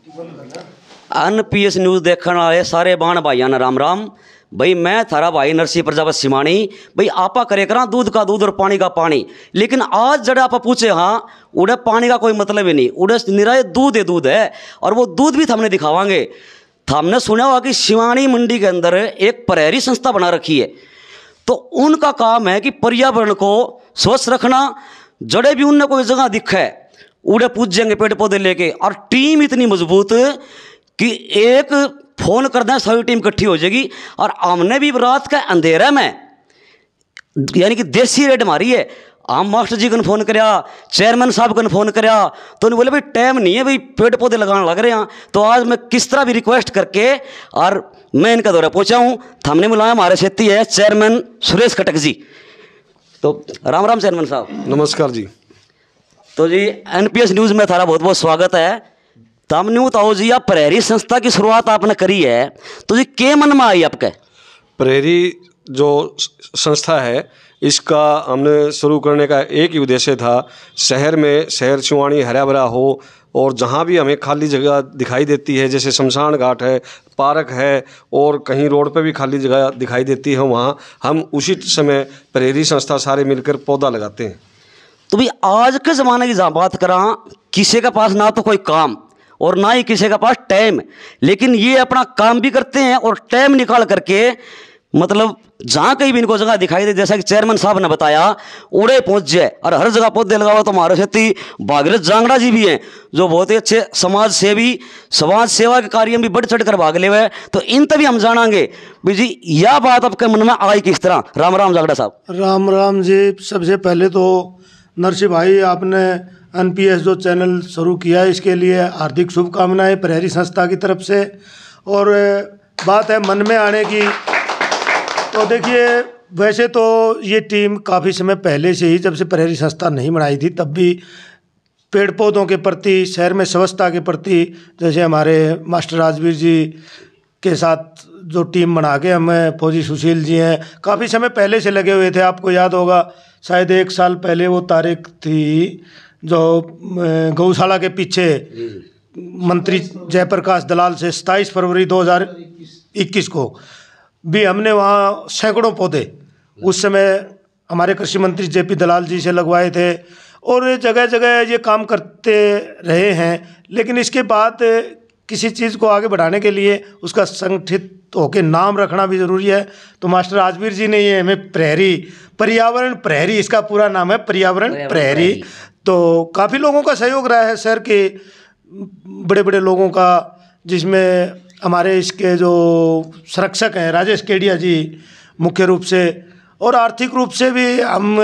NPS news देखने वाले सारे बाण भाइयों ने राम राम। भाई मैं थारा भाई नरसिंह प्रजापत सिमानी। भाई आपा करे करा दूध का दूध और पानी का पानी, लेकिन आज जड़ा आप पूछे हाँ उड़े पानी का कोई मतलब ही नहीं, उड़े निराय दूध है और वो दूध भी हमने दिखावांगे। हमने सुना हुआ कि सिवानी मंडी के अंदर एक प्रहरी संस्था बना रखी है, तो उनका काम है कि पर्यावरण को स्वच्छ रखना। जड़े भी उनने कोई जगह दिखा है उड़े पूछ जाएंगे पेड़ पौधे लेके, और टीम इतनी मजबूत कि एक फोन कर दें सारी टीम इकट्ठी हो जाएगी। और हमने भी रात का अंधेरा में यानी कि देसी रेड मारी है। हम मास्टर जी को फोन कराया, चेयरमैन साहब को फोन कराया, तो उन्हें बोले भाई टाइम नहीं है, भाई पेड़ पौधे लगाने लग रहे हैं। तो आज मैं किस तरह भी रिक्वेस्ट करके और मैं इनका दौरा पहुंचा हूँ। हमने बुलाया हमारे क्षेत्री है चेयरमैन सुरेश खटक जी। तो राम राम चेयरमैन साहब। नमस्कार जी। तो जी NPS न्यूज़ में थारा बहुत बहुत स्वागत है। तो हमने बताओ जी, आप प्रहरी संस्था की शुरुआत आपने करी है, तो जी के मन में आई आपके? प्रहरी जो संस्था है इसका हमने शुरू करने का एक ही उद्देश्य था, शहर सिवानी हरा भरा हो और जहाँ भी हमें खाली जगह दिखाई देती है, जैसे शमशान घाट है, पार्क है और कहीं रोड पे भी खाली जगह दिखाई देती है, वहाँ हम उसी समय प्रहरी संस्था सारे मिलकर पौधा लगाते हैं। तो भाई आज के ज़माने की जहाँ बात करा, किसी के पास ना तो कोई काम और ना ही किसी के पास टाइम, लेकिन ये अपना काम भी करते हैं और टाइम निकाल करके मतलब जहाँ कहीं भी इनको जगह दिखाई दे, जैसा कि चेयरमैन साहब ने बताया, उड़े पहुँच जाए और हर जगह पौधे लगाओ। तो हमारे क्षेत्री भागीरथ जांगड़ा जी भी हैं जो बहुत ही अच्छे समाज सेवा के कार्य में भी बढ़ चढ़ कर भाग ले हुए। तो इन तभी हम जानेंगे भाई जी यह बात आपके मन में आई किस तरह। राम राम जांगड़ा साहब। राम राम जी। सबसे पहले तो नरसिंह भाई आपने NPS जो चैनल शुरू किया है इसके लिए हार्दिक शुभकामनाएं प्रहरी संस्था की तरफ से। और बात है मन में आने की, तो देखिए वैसे तो ये टीम काफ़ी समय पहले से ही, जब से प्रहरी संस्था नहीं बनाई थी तब भी पेड़ पौधों के प्रति, शहर में स्वच्छता के प्रति, जैसे हमारे मास्टर राजवीर जी के साथ जो टीम बना के हमें फौजी सुशील जी हैं, काफ़ी समय पहले से लगे हुए थे। आपको याद होगा शायद 1 साल पहले वो तारीख थी जो गौशाला के पीछे मंत्री जयप्रकाश दलाल से 27 फरवरी 2021 को भी हमने वहाँ सैकड़ों पौधे उस समय हमारे कृषि मंत्री JP दलाल जी से लगवाए थे। और जगह जगह ये काम करते रहे हैं, लेकिन इसके बाद किसी चीज़ को आगे बढ़ाने के लिए उसका संगठित होकर नाम रखना भी ज़रूरी है। तो मास्टर राजवीर जी ने ये हमें पर्यावरण प्रहरी, इसका पूरा नाम है पर्यावरण प्रहरी। तो काफ़ी लोगों का सहयोग रहा है, शहर के बड़े बड़े लोगों का, जिसमें हमारे इसके जो संरक्षक हैं राजेश केडिया जी मुख्य रूप से, और आर्थिक रूप से भी हम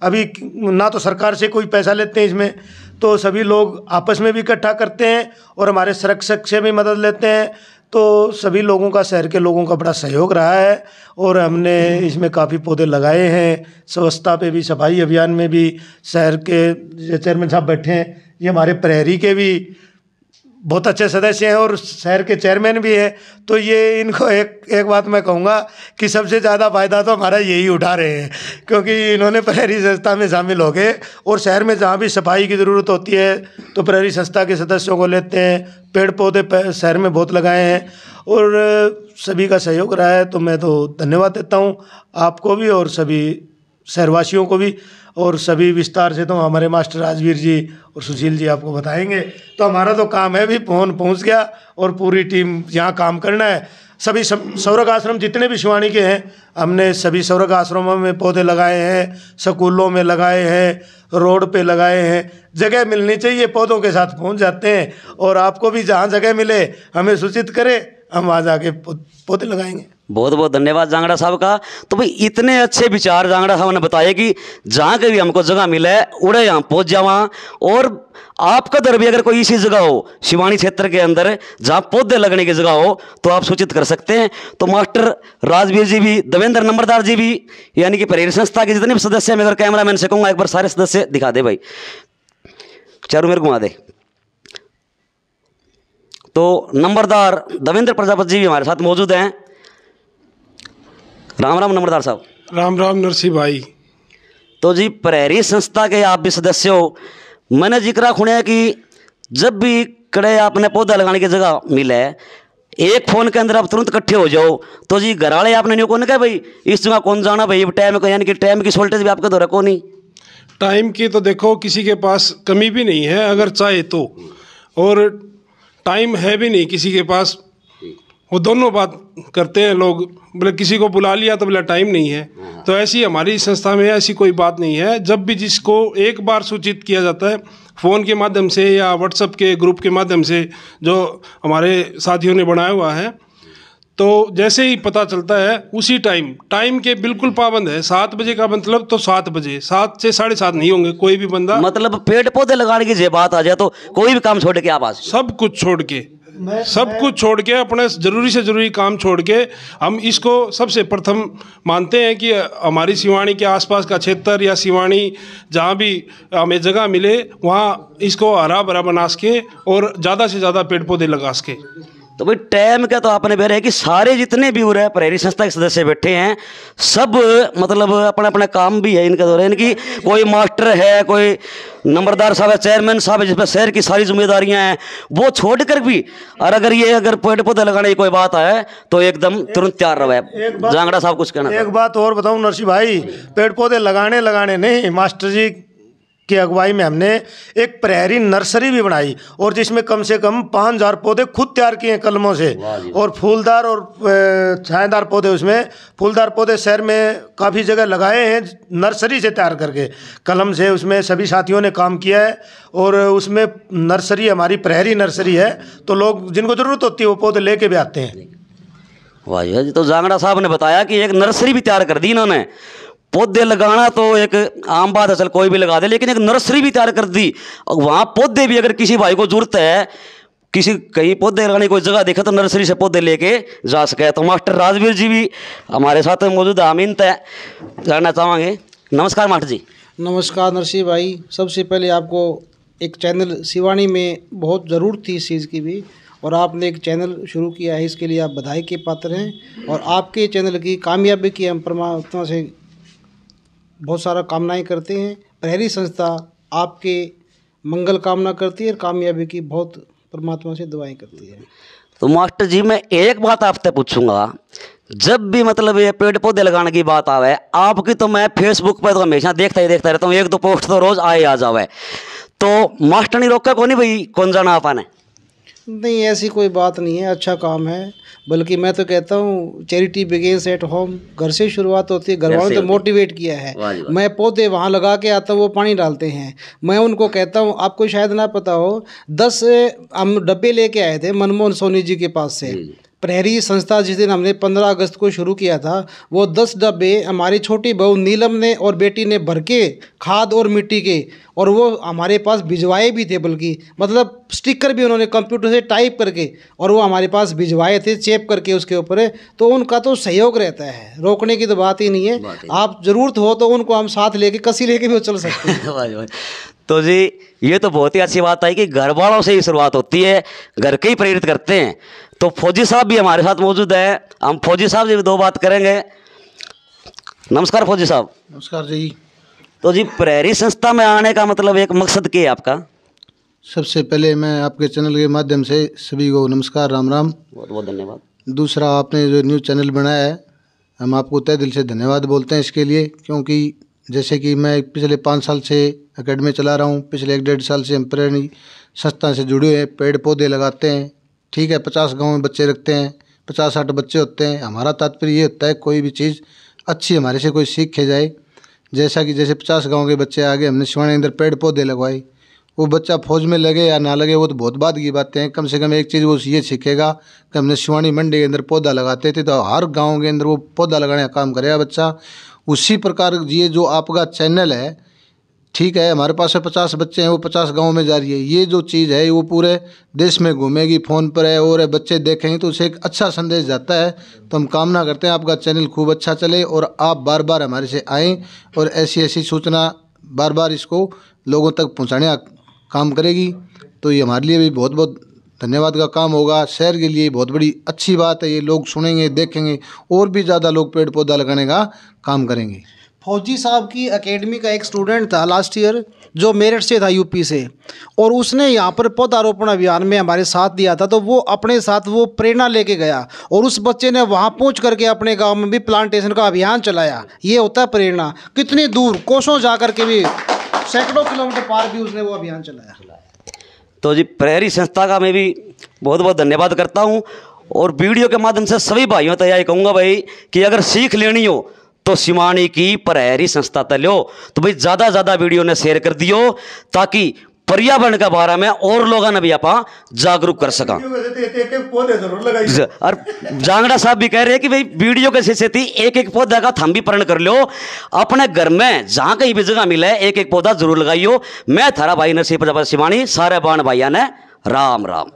अभी ना तो सरकार से कोई पैसा लेते हैं इसमें, तो सभी लोग आपस में भी इकट्ठा करते हैं और हमारे संरक्षक से भी मदद लेते हैं। तो सभी लोगों का, शहर के लोगों का बड़ा सहयोग रहा है और हमने इसमें काफ़ी पौधे लगाए हैं। स्वच्छता पे भी, सफाई अभियान में भी शहर के चेयरमैन साहब बैठे हैं, ये हमारे प्रहरी के भी बहुत अच्छे सदस्य हैं और शहर के चेयरमैन भी हैं। तो ये इनको एक बात मैं कहूँगा कि सबसे ज़्यादा फ़ायदा तो हमारा यही उठा रहे हैं, क्योंकि इन्होंने प्रहरी संस्था में शामिल हो गए और शहर में जहाँ भी सफाई की ज़रूरत होती है तो प्रहरी संस्था के सदस्यों को लेते हैं। पेड़ पौधे शहर में बहुत लगाए हैं और सभी का सहयोग रहा है। तो मैं तो धन्यवाद देता हूँ आपको भी और सभी शहरवासियों को भी, और सभी विस्तार से तो हमारे मास्टर राजवीर जी और सुशील जी आपको बताएंगे। तो हमारा तो काम है भी, फोन पहुंच गया और पूरी टीम यहाँ काम करना है। सभी सौरग आश्रम जितने भी शिवानी के हैं, हमने सभी सौरग आश्रमों में पौधे लगाए हैं, स्कूलों में लगाए हैं, रोड पे लगाए हैं। जगह मिलनी चाहिए, पौधों के साथ पहुँच जाते हैं। और आपको भी जहाँ जगह मिले हमें सूचित करें, हम वहाँ जाके पौधे लगाएंगे। बहुत बहुत धन्यवाद जांगड़ा साहब का। तो भाई इतने अच्छे विचार जांगड़ा साहब ने बताया कि जहाँ कभी हमको जगह मिले उड़े यहाँ पहुँच जावा। और आपका दर भी अगर कोई ऐसी जगह हो शिवानी क्षेत्र के अंदर जहाँ पौधे लगने की जगह हो तो आप सूचित कर सकते हैं। तो मास्टर राजवीर जी भी, देवेंद्र नंबरदार जी भी, यानी कि प्रहरी संस्था के जितने भी सदस्य हैं, मैं अगर कैमरा मैन से कहूँगा एक बार सारे सदस्य दिखा दे भाई, चारों मेरे घुमा दे। तो नंबरदार देवेंद्र प्रजापति जी भी हमारे साथ मौजूद हैं। राम राम नंबरदार साहब। राम राम नरसिंह भाई। तो जी प्रहरी संस्था के आप भी सदस्य हो। मैंने जिक्र खुने कि जब भी जिकड़े आपने पौधा लगाने की जगह मिले, एक फ़ोन के अंदर आप तुरंत इकट्ठे हो जाओ, तो जी घर वाले आपने नहीं कौन कहा भाई इस जगह कौन जाना भाई टाइम का, यानी कि टाइम की शॉर्टेज भी आपके दौरा कौन नहीं। टाइम की तो देखो किसी के पास कमी भी नहीं है अगर चाहे तो, और टाइम है भी नहीं किसी के पास, वो दोनों बात करते हैं लोग, बोले किसी को बुला लिया तो बोला टाइम नहीं है। तो ऐसी हमारी संस्था में ऐसी कोई बात नहीं है। जब भी जिसको एक बार सूचित किया जाता है फ़ोन के माध्यम से या व्हाट्सएप के ग्रुप के माध्यम से जो हमारे साथियों ने बनाया हुआ है, तो जैसे ही पता चलता है उसी टाइम के बिल्कुल पाबंद है। 7 बजे का मतलब तो 7 बजे, 7 से 7:30 नहीं होंगे कोई भी बंदा। मतलब पेड़ पौधे लगाने की जे बात आ जाए तो कोई भी काम छोड़ के आप आ जाओ। सब कुछ छोड़ के अपने ज़रूरी से ज़रूरी काम छोड़ के हम इसको सबसे प्रथम मानते हैं कि हमारी सिवानी के आसपास का क्षेत्र या सिवानी जहाँ भी हमें जगह मिले वहाँ इसको हरा भरा बना सके और ज़्यादा से ज़्यादा पेड़ पौधे लगा सके। तो भाई टाइम का तो आपने बेर है कि सारे जितने भी उरे प्रहरी संस्था के सदस्य बैठे हैं सब मतलब अपना अपना काम भी है इनके द्वारा, इनकी कोई मास्टर है, कोई नंबरदार साहब है, चेयरमैन साहब है, जिसमें शहर की सारी जिम्मेदारियां हैं वो छोड़कर भी, और अगर ये पेड़ पौधे लगाने की कोई बात आए तो एकदम तुरंत तैयार रहे। जांगड़ा साहब कुछ कहना। एक बात और बताऊं नरसिंह भाई, पेड़ पौधे लगाने नहीं, मास्टर जी की अगुवाई में हमने एक प्रहरी नर्सरी भी बनाई और जिसमें कम से कम 5000 पौधे खुद तैयार किए कलमों से, और फूलदार और छायादार पौधे, उसमें फूलदार पौधे शहर में काफ़ी जगह लगाए हैं नर्सरी से तैयार करके कलम से, उसमें सभी साथियों ने काम किया है। और उसमें नर्सरी हमारी प्रहरी नर्सरी है, तो लोग जिनको ज़रूरत होती है वो पौधे लेके भी आते हैं। वाह जी, तो जांगड़ा साहब ने बताया कि एक नर्सरी भी तैयार कर दी इन्होंने। पौधे लगाना तो एक आम बात है, चल कोई भी लगा दे, लेकिन एक नर्सरी भी तैयार कर दी। और वहाँ पौधे भी अगर किसी भाई को जरूरत है, किसी कहीं पौधे लगाने की कोई जगह देखे तो नर्सरी से पौधे लेके जा सके। तो मास्टर राजवीर जी भी हमारे साथ मौजूद है, आमीन तय जानना चाहेंगे। नमस्कार मास्टर जी। नमस्कार नरसिंह भाई। सबसे पहले आपको एक चैनल सिवानी में बहुत ज़रूरत थी इस चीज़ की भी, और आपने एक चैनल शुरू किया है, इसके लिए आप बधाई के पात्र हैं। और आपके चैनल की कामयाबी की हम परमात्मा से बहुत सारा कामनाएं करते हैं। प्रहरी संस्था आपके मंगल कामना करती है और कामयाबी की बहुत परमात्मा से दुआएं करती है। तो मास्टर जी मैं एक बात आपसे पूछूंगा, जब भी मतलब ये पेड़ पौधे लगाने की बात आवे आपकी, तो मैं फेसबुक पर तो हमेशा देखता रहता हूँ, 1-2 पोस्ट तो रोज़ आ जावे, तो मास्टर नहीं रोका कौन नहीं भाई कौन जाना आपने? नहीं, ऐसी कोई बात नहीं है, अच्छा काम है। बल्कि मैं तो कहता हूँ चैरिटी बिगिंस एट होम, घर से शुरुआत होती है। घर वालों ने तो मोटिवेट किया है। मैं पौधे वहाँ लगा के आता हूँ, वो पानी डालते हैं। मैं उनको कहता हूँ, आपको शायद ना पता हो, 10 हम डब्बे लेके आए थे मनमोहन सोनी जी के पास से। प्रहरी संस्था जिस दिन हमने 15 अगस्त को शुरू किया था, वो 10 डब्बे हमारी छोटी बहू नीलम ने और बेटी ने भर के खाद और मिट्टी के, और वो हमारे पास भिजवाए भी थे, बल्कि मतलब स्टिकर भी उन्होंने कंप्यूटर से टाइप करके और वो हमारे पास भिजवाए थे चेप करके उसके ऊपर। तो उनका तो सहयोग रहता है, रोकने की तो बात ही नहीं है। आप ज़रूरत हो तो उनको हम साथ लेके कसी लेके भी चल सकते हैं। तो जी ये तो बहुत ही अच्छी बात है कि घर वालों से ही शुरुआत होती है, घर के ही प्रेरित करते हैं। तो फौजी साहब भी हमारे साथ मौजूद है, हम फौजी साहब से भी 2 बात करेंगे। नमस्कार फौजी साहब। नमस्कार जी। तो जी प्रहरी संस्था में आने का मतलब एक मकसद क्या है आपका? सबसे पहले मैं आपके चैनल के माध्यम से सभी को नमस्कार, राम राम, बहुत बहुत धन्यवाद। दूसरा आपने जो न्यूज़ चैनल बनाया है, हम आपको तहे दिल से धन्यवाद बोलते हैं इसके लिए, क्योंकि जैसे कि मैं पिछले 5 साल से एकेडमी चला रहा हूँ, पिछले 1-1.5 साल से हम प्रहरी संस्था से जुड़े हुए हैं, पेड़ पौधे लगाते हैं। ठीक है, 50 गाँव में बच्चे रखते हैं, 50-60 बच्चे होते हैं। हमारा तात्पर्य ये होता है कोई भी चीज़ अच्छी हमारे से कोई सीख के जाए। जैसा कि जैसे 50 गांव के बच्चे आगे हमने सिवानी के अंदर पेड़ पौधे लगवाए, वो बच्चा फौज में लगे या ना लगे वो तो बहुत बाद की बातें हैं, कम से कम एक चीज़ वो ये सीखेगा कि हमने सिवानी मंडी के अंदर पौधा लगाते थे, तो हर गांव के अंदर वो पौधा लगाने का काम करेगा बच्चा। उसी प्रकार ये जो आपका चैनल है, ठीक है, हमारे पास 50 बच्चे हैं, वो 50 गाँव में जा रही है, ये जो चीज़ है वो पूरे देश में घूमेगी, फ़ोन पर है और बच्चे देखेंगे तो उसे एक अच्छा संदेश जाता है। तो हम कामना करते हैं आपका चैनल खूब अच्छा चले और आप बार बार हमारे से आएँ और ऐसी सूचना बार बार इसको लोगों तक पहुँचाने का काम करेगी। तो ये हमारे लिए भी बहुत बहुत धन्यवाद का काम होगा, शहर के लिए बहुत बड़ी अच्छी बात है। ये लोग सुनेंगे, देखेंगे और भी ज़्यादा लोग पेड़ पौधा लगाने का काम करेंगे। फौजी साहब की एकेडमी का एक स्टूडेंट था लास्ट ईयर, जो मेरठ से था, यूपी से, और उसने यहाँ पर पौधारोपण अभियान में हमारे साथ दिया था। तो वो अपने साथ वो प्रेरणा लेके गया और उस बच्चे ने वहाँ पहुँच करके अपने गांव में भी प्लांटेशन का अभियान चलाया। ये होता है प्रेरणा। कितनी दूर कोसों जा करके भी, सैकड़ों किलोमीटर पार भी उसने वो अभियान चलाया। तो जी प्रहरी संस्था का मैं भी बहुत बहुत धन्यवाद करता हूँ। और वीडियो के माध्यम से सभी भाइयों तो यही कहूँगा भाई कि अगर सीख लेनी हो तो सिमानी की प्रहरी संस्था तलो। तो भाई ज़्यादा ज़्यादा वीडियो ने शेयर कर दियो ताकि पर्यावरण के बारे में और लोगों ने भी आप जागरूक कर सका। और जांगड़ा साहब भी कह रहे हैं कि भाई वीडियो के से थी एक एक पौधा का थम भी प्रण कर लो। अपने घर में जहाँ कहीं भी जगह मिले एक एक पौधा जरूर लगाइयो। मैं थारा भाई नरसिंह प्रजापति सिमानी, सारे बाण भाइया ने राम राम।